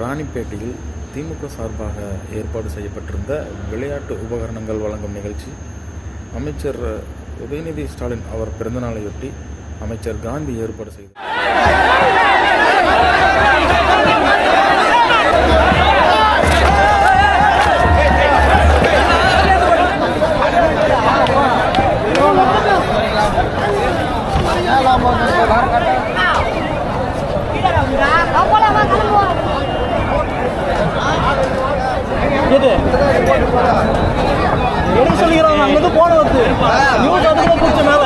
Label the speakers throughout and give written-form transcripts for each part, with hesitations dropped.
Speaker 1: ராணிப்பேட்டையில் திமுக சார்பாக ஏற்பாடு செய்யப்பட்டிருந்த விளையாட்டு உபகரணங்கள் வழங்கும் நிகழ்ச்சி அமைச்சர் உதயநிதி ஸ்டாலின் அவர் பிறந்தநாளையொட்டி அமைச்சர் காந்தி ஏற்பாடு செய்தார்.
Speaker 2: சொல்லிக்கிறாங்க அங்கிருந்து போன வந்து நியூஸ் அதுக்குள்ள பிடிச்ச மேல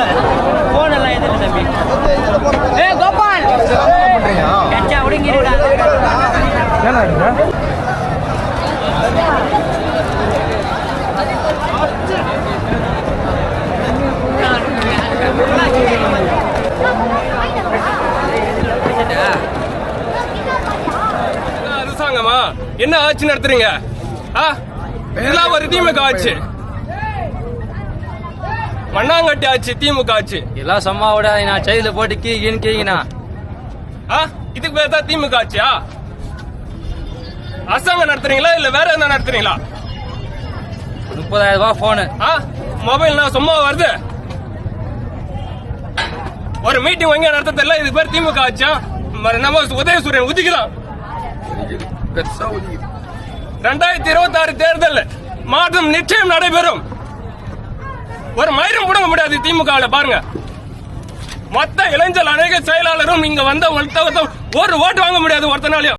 Speaker 2: போன் எல்லாம் எதிர்த்து தம்பி கோபால் கச்சா ஒடுங்கிடுடா என்ன
Speaker 3: அரசாங்கமா என்ன ஆட்சி நடத்துறீங்க? இதெல்லாம் ஒரு திமுக ஆட்சி, மண்ணாங்கட்டி ஆட்சி, திமுக ஆட்சி.
Speaker 4: எல்லாம் சும்மாவோட நான் செயல போட்டு கீங்கண்ணா
Speaker 3: இதுக்கு பேர் தான் திமுக ஆட்சியா? அரசாங்கம் நடத்துறீங்களா இல்ல வேற என்ன நடத்துறீங்களா?
Speaker 4: 30,000 ரூபாய் போனு
Speaker 3: மொபைல்னா சும்மா வருது. ஒரு மீட்டிங் எங்க நடத்த தெரியல, இதுக்கு பேர் திமுக ஆட்சியா? நம்ம உதயசூரியன் உதிக்குதான். 2026 தேர்தல் மாற்றம் நிச்சயம் நடைபெறும். ஒரு மயிரும் முடங்க முடியாது திமுக. பாருங்க, மொத்த இளைஞர் அநேக செயலாளரும் இங்க வந்த ஒரு ஓட்டு வாங்க முடியாது ஒருத்தனாலையும்.